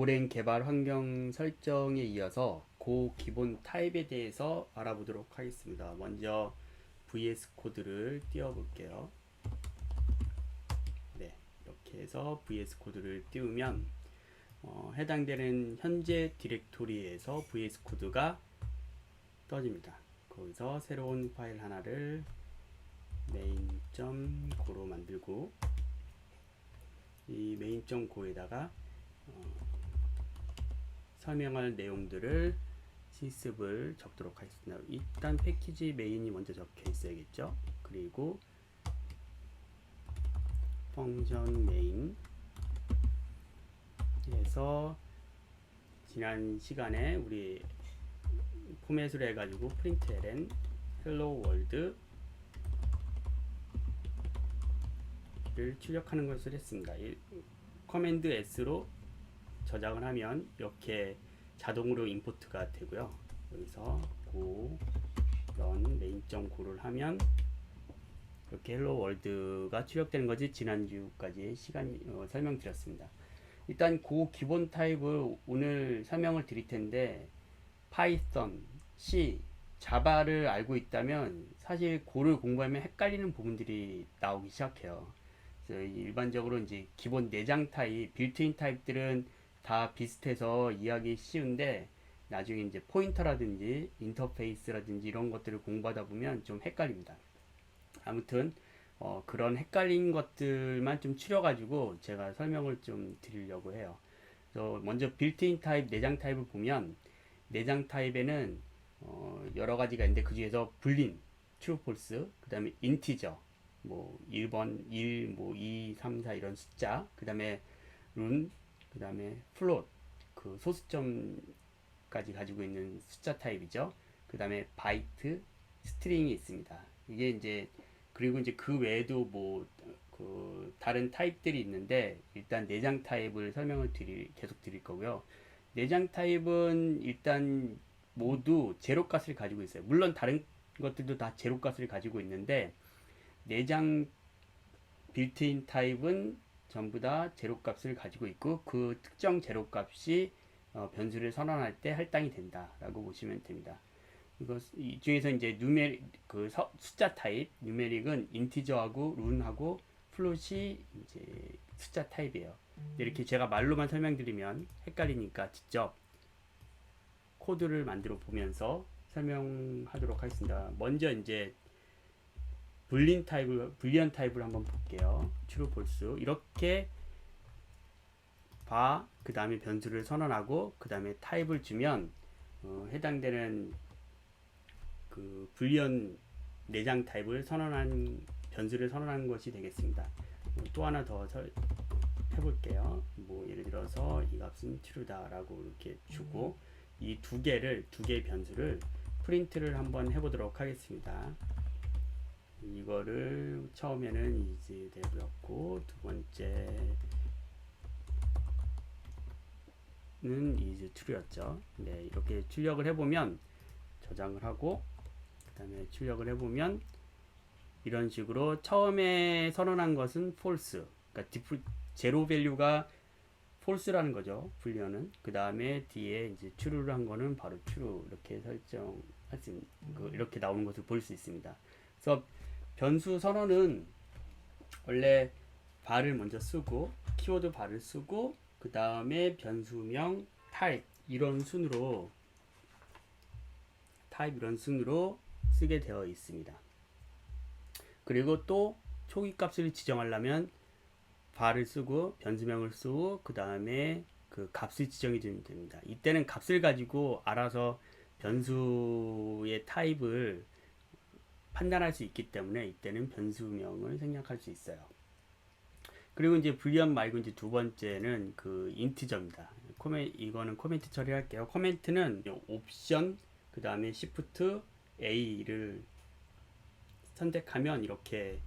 오랜 개발 환경 설정에 이어서 고 기본 타입에 대해서 알아보도록 하겠습니다. 먼저 VS 코드를 띄워볼게요. 네, 이렇게 해서 VS 코드를 띄우면 해당되는 현재 디렉토리에서 VS 코드가 떠집니다. 거기서 새로운 파일 하나를 main.go로 만들고 이 main.go에다가 설명할 내용들을 실습을 적도록 하겠습니다. 일단 패키지 메인이 먼저 적혀 있어야겠죠. 그리고 펑션 메인에서 지난 시간에 우리 포맷으로 해가지고 println hello world를 출력하는 것을 했습니다. 커맨드 S로 저장을 하면 이렇게 자동으로 임포트가 되고요. 여기서 go run main.go를 하면 이렇게 헬로 월드가 출력되는 거지. 지난주까지 설명드렸습니다. 일단 고 기본 타입을 오늘 설명을 드릴 텐데 파이썬, C, 자바를 알고 있다면 사실 고를 공부하면 헷갈리는 부분들이 나오기 시작해요. 그래서 일반적으로 이제 기본 내장 타입, 빌트인 타입들은 다 비슷해서 이해하기 쉬운데 나중에 이제 포인터라든지 인터페이스라든지 이런 것들을 공부하다 보면 좀 헷갈립니다. 아무튼 그런 헷갈린 것들만 좀 추려가지고 제가 설명을 좀 드리려고 해요. 그래서 먼저 빌트인 타입, 내장 타입을 보면 내장 타입에는 여러 가지가 있는데 그 중에서 불린, true, false, 그 다음에 인티저, 뭐 1번, 1, 뭐 2, 3, 4 이런 숫자, 그 다음에 룬, 그 다음에 플롯, 그 소수점까지 가지고 있는 숫자 타입이죠. 그 다음에 바이트, 스트링이 있습니다. 이게 이제 그리고 이제 그 외에도 뭐 그 다른 타입들이 있는데 일단 내장 타입을 계속 드릴 거고요. 내장 타입은 일단 모두 제로 값을 가지고 있어요. 물론 다른 것들도 다 제로 값을 가지고 있는데 내장 빌트인 타입은 전부 다 제로 값을 가지고 있고 그 특정 제로 값이 변수를 선언할 때 할당이 된다라고 보시면 됩니다. 이 중에서 이제 숫자 타입 뉴메릭은 인티저하고 룬하고 플롯이 이제 숫자 타입이에요. 이렇게 제가 말로만 설명드리면 헷갈리니까 직접 코드를 만들어 보면서 설명하도록 하겠습니다. 먼저 이제 불리언 타입을 한번 볼게요. true, false 이렇게 그 다음에 변수를 선언하고 그 다음에 타입을 주면 해당되는 그 불리언 내장 타입을 변수를 선언한 것이 되겠습니다. 또 하나 더 해볼게요. 뭐 예를 들어서 이 값은 true다라고 이렇게 주고 이 두 개의 변수를 프린트를 한번 해보도록 하겠습니다. 이거를 처음에는 이제 되었고 두 번째는 이제 true였죠. 네, 이렇게 출력을 해보면 저장을 하고 그 다음에 출력을 해보면 이런 식으로 처음에 선언한 것은 false, 그러니까 제로 밸류가 false라는 거죠. 불리언은. 그 다음에 뒤에 이제 true를 한 거는 바로 true 이렇게 이렇게 나오는 것을 볼 수 있습니다. 그래서 변수 선언은 원래 var을 먼저 쓰고 키워드 var을 쓰고 그 다음에 변수명 type 이런 순으로 쓰게 되어 있습니다. 그리고 또 초기 값을 지정하려면 var을 쓰고 변수명을 쓰고 그 다음에 그 값을 지정해 주면 됩니다. 이때는 값을 가지고 알아서 변수의 타입을 판단할 수 있기 때문에 이때는 변수명을 생략할 수 있어요. 그리고 이제 불리언 말고 이제 두 번째는 그 인티저입니다. 이거는 코멘트 처리할게요. 코멘트는 옵션 그 다음에 Shift A를 선택하면 이렇게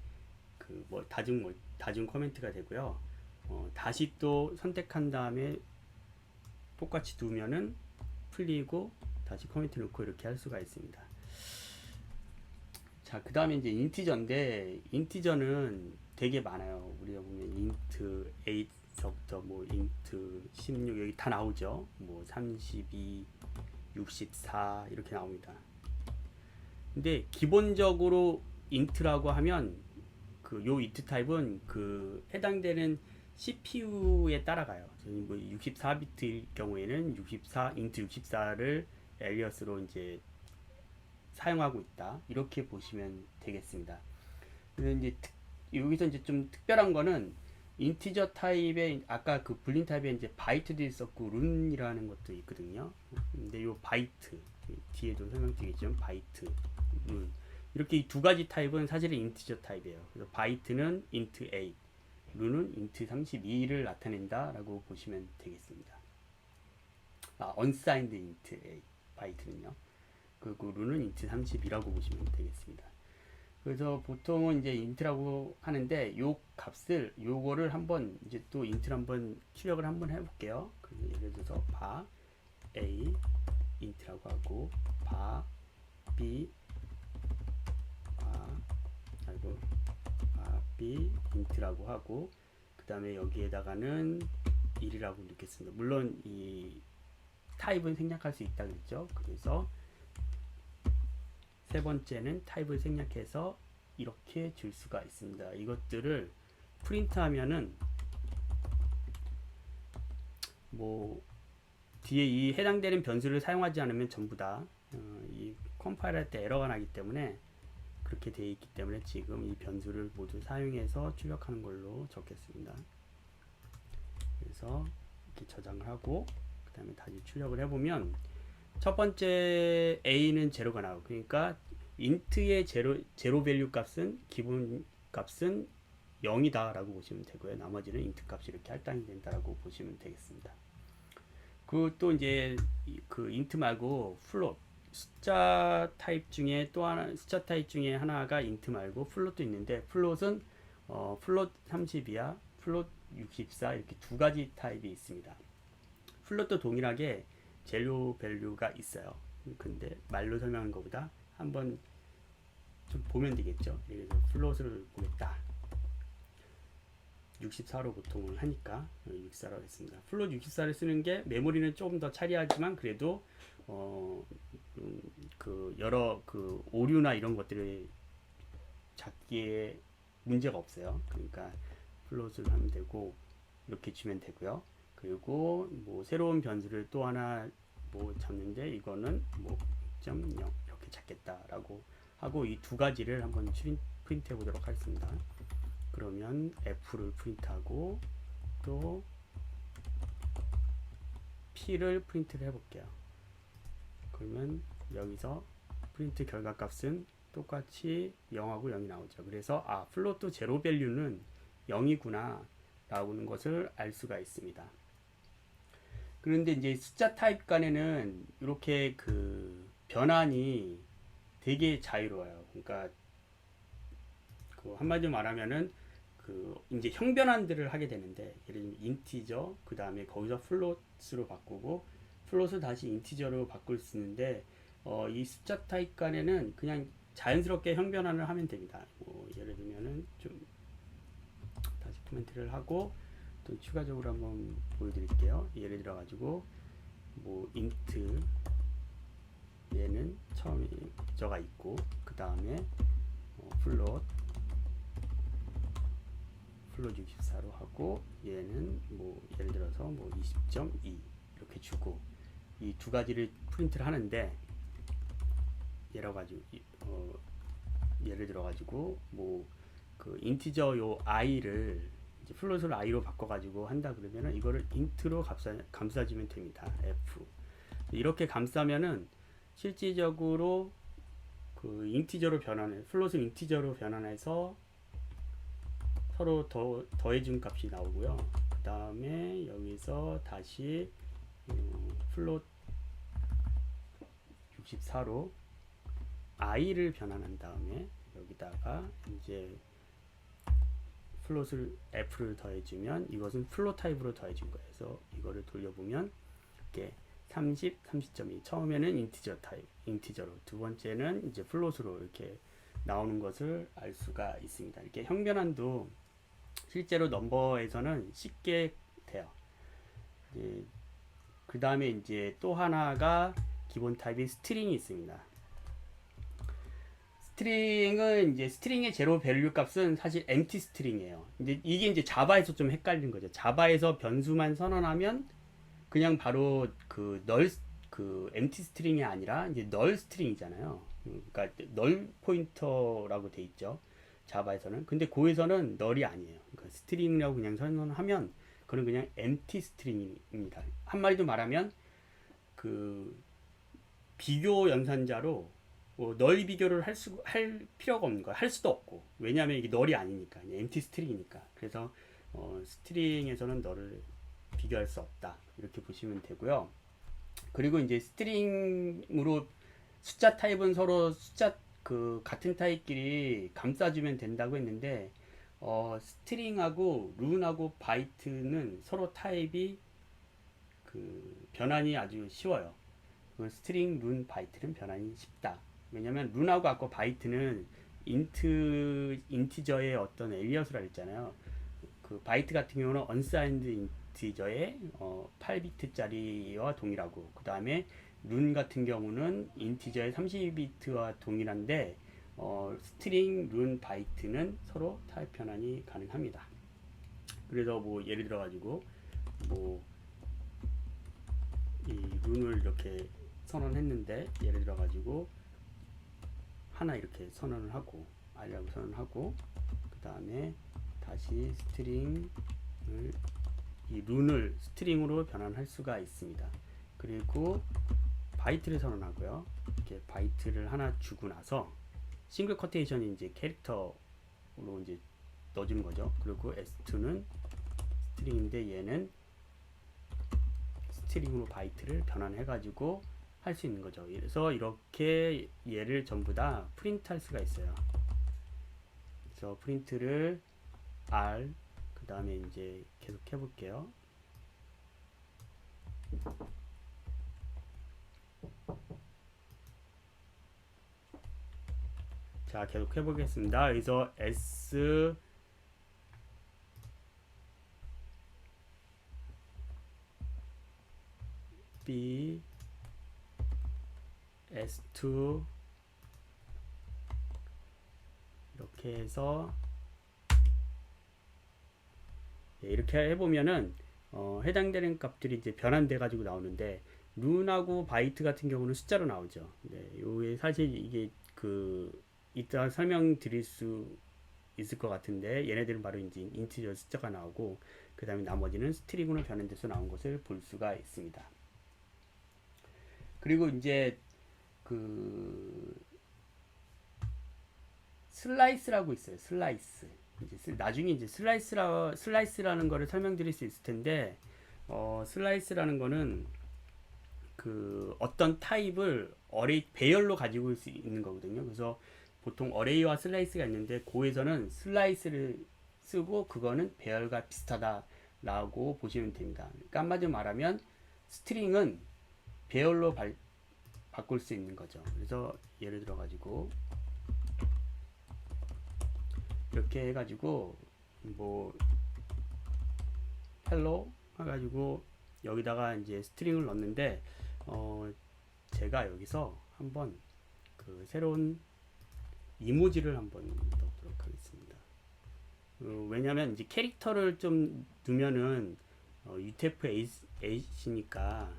그 다중 코멘트가 되고요. 다시 또 선택한 다음에 똑같이 두면은 풀리고 다시 코멘트 넣고 이렇게 할 수가 있습니다. 자, 그 다음에 이제 인티저는 되게 많아요. 우리가 보면 int 8 저부터 뭐 int 16 여기 다 나오죠. 뭐 32, 64 이렇게 나옵니다. 근데 기본적으로 int라고 하면 그 요 int 타입은 그 해당되는 CPU에 따라가요. 저는 뭐 64비트일 경우에는 64 int 64를 엘리어스로 이제 사용하고 있다. 이렇게 보시면 되겠습니다. 근데 이제 여기서 이제 좀 특별한 거는 인티저 타입의 아까 그 불린 타입에 이제 바이트도 있었고 룬이라는 것도 있거든요. 근데 요 바이트 뒤에도 설명드리겠지만 바이트, 룬 이렇게 이 두 가지 타입은 사실은 인티저 타입이에요. 그래서 바이트는 int 8, 룬은 int 32를 나타낸다라고 보시면 되겠습니다. unsigned int 8 바이트는요. 그리고 룬은 int 32라고 보시면 되겠습니다. 그래서 보통은 이제 int라고 하는데 요 값을 요거를 한번 이제 또 int를 한번 출력을 한번 해볼게요. 예를 들어서 바 a int라고 하고 바 b b int라고 하고 그 다음에 여기에다가는 1이라고 넣겠습니다. 물론 이 타입은 생략할 수 있다 그랬죠. 그래서 세 번째는 타입을 생략해서 이렇게 줄 수가 있습니다. 이것들을 프린트하면은 뭐 뒤에 이 해당되는 변수를 사용하지 않으면 전부 다 이 컴파일 할 때 에러가 나기 때문에 그렇게 되어 있기 때문에 지금 이 변수를 모두 사용해서 출력하는 걸로 적겠습니다. 그래서 이렇게 저장을 하고 그 다음에 다시 출력을 해보면 첫 번째 a는 제로가 나오고 그러니까 int의 제로 밸류 값은 기본 값은 0이다 라고 보시면 되고요. 나머지는 int 값이 이렇게 할당이 된다라고 보시면 되겠습니다. 그 또 이제 그 int 말고 float 숫자 타입 중에 또 하나 숫자 타입 중에 하나가 int 말고 float도 있는데 float은 float 32야 float 64 이렇게 두 가지 타입이 있습니다. float도 동일하게 제로 밸류가 있어요. 근데 말로 설명한 것보다 한번 좀 보면 되겠죠. 예를 들어 플롯을 보겠다. 64로 보통을 하니까 64로 했습니다. 플롯 64를 쓰는 게 메모리는 조금 더 차리하지만 그래도 그 여러 그 오류나 이런 것들을 잡기에 문제가 없어요. 그러니까 플롯을 하면 되고 이렇게 주면 되고요. 그리고 뭐 새로운 변수를 또 하나 뭐 잡는데 이거는 뭐 0.0 이렇게 잡겠다라고 하고 이 두 가지를 한번 프린트해 보도록 하겠습니다. 그러면 F를 프린트하고 또 P를 프린트를 해볼게요. 그러면 여기서 프린트 결과값은 똑같이 0하고 0이 나오죠. 그래서 플롯도 제로 밸류는 0이구나 라는 것을 알 수가 있습니다. 그런데 이제 숫자 타입 간에는 이렇게 그 변환이 되게 자유로워요. 그러니까 그 한마디로 말하면은 그 이제 형변환들을 하게 되는데 예를 들면 인티저 그 다음에 거기서 플롯으로 바꾸고 플롯을 다시 인티저로 바꿀 수 있는데 이 숫자 타입 간에는 그냥 자연스럽게 형변환을 하면 됩니다. 뭐 예를 들면은 좀 다시 코멘트를 하고 또 추가적으로 한번 보여드릴게요. 예를 들어 가지고 뭐 int 얘는 처음에 저가 있고 그 다음에 플롯 64로 하고 얘는 뭐 예를 들어서 뭐 20.2 이렇게 주고 이 두 가지를 프린트를 하는데 예를 들어 가지고 뭐 그 인티저 요 i를 이제 플롯을 i로 바꿔 가지고 한다 그러면은 이거를 int로 감싸주면 됩니다. f 이렇게 감싸면은 실질적으로 그 인티저로 변환해 플롯을 인티저로 변환해서 서로 더해준 값이 나오고요. 그 다음에 여기서 다시 플롯 64로 i를 변환한 다음에 여기다가 이제 플롯을 f를 더해주면 이것은 플롯 타입으로 더해준 거예요. 그래서 이거를 돌려보면 이렇게 30, 30.2 처음에는 인티저 타입, 인티저로 두 번째는 이제 플롯으로 이렇게 나오는 것을 알 수가 있습니다. 이렇게 형변환도 실제로 넘버에서는 쉽게 그 다음에 이제 또 하나가 기본 타입이 스트링이 있습니다. 스트링은 이제 스트링의 제로 밸류 값은 사실 empty 스트링이에요. 이제 이게 이제 자바에서 좀 헷갈리는 거죠. 자바에서 변수만 선언하면 그냥 바로 그 empty 스트링이 아니라 이제 null 스트링이잖아요. 그러니까 null 포인터라고 돼 있죠. 자바에서는. 근데 고에서는 null이 아니에요. 그러니까 스트링이라고 그냥 선언하면 그건 그냥 empty 스트링입니다. 한마디로 말하면 그 비교 연산자로 null 비교를 할 필요가 없는 거야. 할 수도 없고. 왜냐하면 이게 null이 아니니까. empty 스트링이니까. 그래서 스트링에서는 null을 비교할 수 없다. 이렇게 보시면 되고요. 그리고 이제 스트링으로 숫자 타입은 서로 숫자 그 같은 타입끼리 감싸주면 된다고 했는데 스트링하고 룬하고 바이트는 서로 타입이 그 변환이 아주 쉬워요. 그 스트링, 룬, 바이트는 변환이 쉽다. 왜냐면 룬하고 아까 바이트는 인티저의 어떤 엘리어스라 했잖아요. 그 바이트 같은 경우는 unsigned 인티저의 8비트짜리와 동일하고, 그 다음에 룬 같은 경우는 인티저의 32비트와 동일한데 스트링, 룬, 바이트는 서로 타입 변환이 가능합니다. 그래서 뭐 예를 들어 가지고 뭐 이 룬을 이렇게 선언했는데 예를 들어 가지고 하나 이렇게 선언을 하고 R라고 선언하고 그 다음에 다시 스트링을 이 룬을 스트링으로 변환할 수가 있습니다. 그리고 바이트를 선언하고요. 이렇게 바이트를 하나 주고 나서 싱글 커테이션이 이제 캐릭터로 이제 넣어주는 거죠. 그리고 S2는 스트링인데 얘는 스트링으로 바이트를 변환해가지고 할 수 있는 거죠. 그래서 이렇게 얘를 전부 다 프린트 할 수가 있어요. 그래서 프린트를 R 그 다음에 이제 계속 해볼게요. 자, 계속 해보겠습니다. 그래서 S B S2 이렇게 해서 이렇게 해보면은 해당되는 값들이 이제 변환돼 가지고 나오는데 룬하고 바이트 같은 경우는 숫자로 나오죠. 네, 요게 사실 이게 이따 설명드릴 수 있을 것 같은데 얘네들은 바로 이제 인티저 숫자가 나오고 그 다음에 나머지는 스트링으로 변환돼서 나온 것을 볼 수가 있습니다. 그리고 이제 슬라이스라고 있어요. 슬라이스. 이제 나중에 이제 슬라이스라는 거를 설명드릴 수 있을 텐데 슬라이스라는 거는 어떤 타입을 어레이 배열로 가지고 있는 거거든요. 그래서 보통 어레이와 슬라이스가 있는데 고에서는 슬라이스를 쓰고 그거는 배열과 비슷하다라고 보시면 됩니다. 그러니까 한마디로 말하면 스트링은 배열로 바꿀 수 있는 거죠. 그래서 예를 들어 가지고 이렇게 해가지고 뭐 헬로 해가지고 여기다가 이제 스트링을 넣는데 제가 여기서 한번 새로운 이모지를 한번 넣도록 하겠습니다. 왜냐면 이제 캐릭터를 좀 넣으면은 UTF-8이니까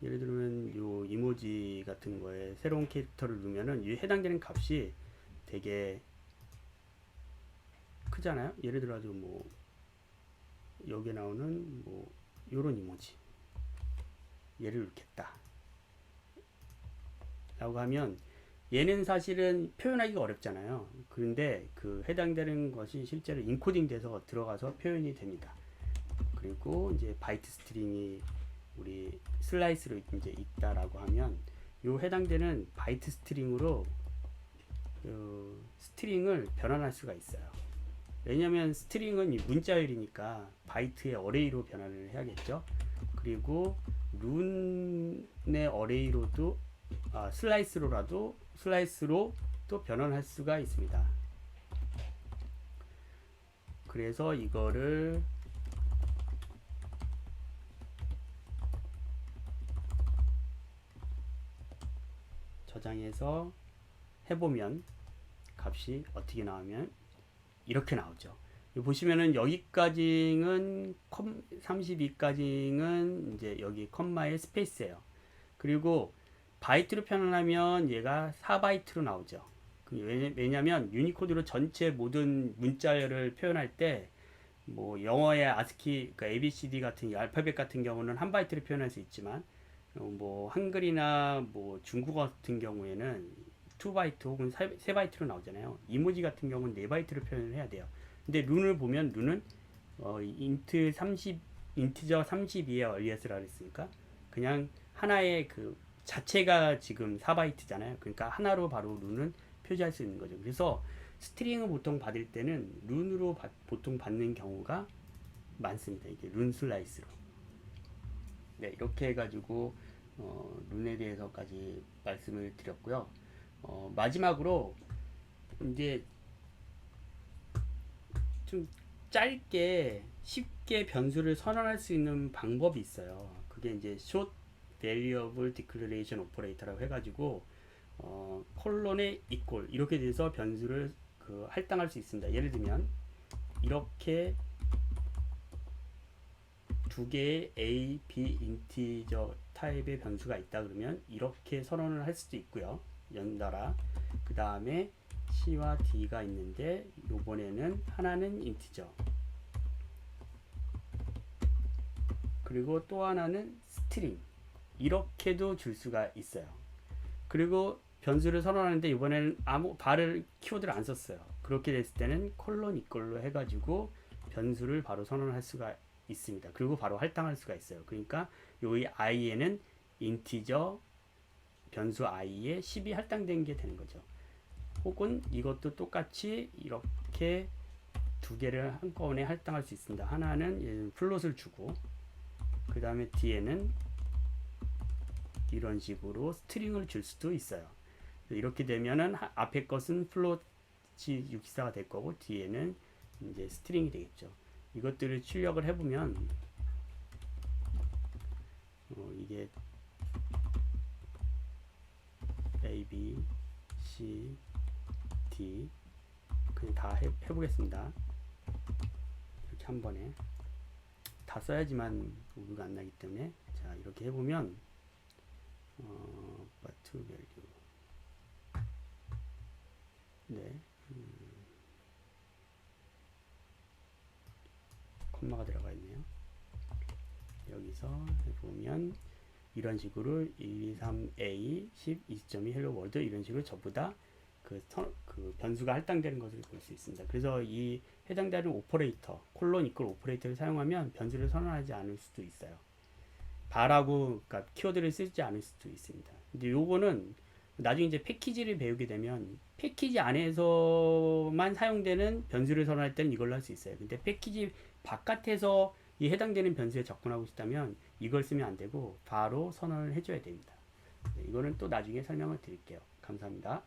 예를 들면 요 이모지 같은 거에 새로운 캐릭터를 넣으면은 이 해당되는 값이 되게 크잖아요. 예를 들어 가지고 뭐 여기에 나오는 뭐 요런 이모지 얘를 넣겠다 라고 하면 얘는 사실은 표현하기가 어렵잖아요. 그런데 해당되는 것이 실제로 인코딩 돼서 들어가서 표현이 됩니다. 그리고 이제 바이트 스트링이 우리 슬라이스로 이제 있다라고 하면 요 해당되는 바이트 스트링으로 스트링을 변환할 수가 있어요. 왜냐면 스트링은 문자열이니까 바이트의 어레이로 변환을 해야겠죠. 그리고 룬의 어레이로도 슬라이스로 또 변환할 수가 있습니다. 그래서 이거를 저장해서 해보면 값이 어떻게 나오면 이렇게 나오죠. 보시면은 여기까지는 32까지는 이제 여기 컴마의 스페이스예요. 그리고 바이트로 표현하면 얘가 4바이트로 나오죠. 왜냐면 유니코드로 전체 모든 문자를 표현할 때 뭐 영어의 아스키, 그러니까 ABCD 같은 알파벳 같은 경우는 한 바이트로 표현할 수 있지만 뭐 한글이나 뭐 중국어 같은 경우에는 2바이트 혹은 3바이트로 나오잖아요. 이모지 같은 경우는 4바이트로 표현을 해야 돼요. 근데 룬을 보면 룬은 인트 30 인티저 32에 얼리에스라 그랬으니까 그냥 하나의 그 자체가 지금 4바이트잖아요. 그러니까 하나로 바로 룬은 표시할 수 있는 거죠. 그래서 스트링을 보통 받을 때는 룬으로 보통 받는 경우가 많습니다. 이게 룬 슬라이스로. 네, 이렇게 해가지고 룬에 대해서까지 말씀을 드렸고요. 마지막으로 이제 좀 짧게 쉽게 변수를 선언할 수 있는 방법이 있어요. 그게 이제 short variable declaration operator라고 해가지고 콜론에 equal 이렇게 돼서 변수를 할당할 수 있습니다. 예를 들면 이렇게 두 개의 A, B 인티저 타입의 변수가 있다 그러면 이렇게 선언을 할 수도 있고요. 연달아. 그 다음에 C와 D가 있는데 요번에는 하나는 인티저 그리고 또 하나는 스트링 이렇게도 줄 수가 있어요. 그리고 변수를 선언하는데 이번에는 아무 발을 키워드를 안 썼어요. 그렇게 됐을 때는 콜론 이꼴로 해가지고 변수를 바로 선언할 수가 있습니다. 그리고 바로 할당할 수가 있어요. 그러니까 여기 i에는 인티저 변수 i에 10이 할당된 게 되는 거죠. 혹은 이것도 똑같이 이렇게 두 개를 한꺼번에 할당할 수 있습니다. 하나는 플롯을 주고 그 다음에 뒤에는 이런 식으로 스트링을 줄 수도 있어요. 이렇게 되면은 앞에 것은 플롯이 64가 될 거고 뒤에는 이제 스트링이 되겠죠. 이것들을 출력을 해보면 이게 A, B, C, D 그냥 다 해보겠습니다. 이렇게 한 번에 다 써야지만 오류가 안 나기 때문에 자 이렇게 해보면 but value 네 콤마가 들어가 있네요. 여기서 해보면 이런 식으로 123A 10 20.2 헬로 월드 이런 식으로 전부 다 그 변수가 할당되는 것을 볼 수 있습니다. 그래서 이 해당되는 오퍼레이터 콜론 이퀄 오퍼레이터를 사용하면 변수를 선언하지 않을 수도 있어요. 바라고 그러니까 키워드를 쓰지 않을 수도 있습니다. 근데 요거는 나중에 이제 패키지를 배우게 되면 패키지 안에서만 사용되는 변수를 선언할 때는 이걸로 할 수 있어요. 근데 패키지 바깥에서 이 해당되는 변수에 접근하고 싶다면 이걸 쓰면 안 되고 바로 선언을 해줘야 됩니다. 네, 이거는 또 나중에 설명을 드릴게요. 감사합니다.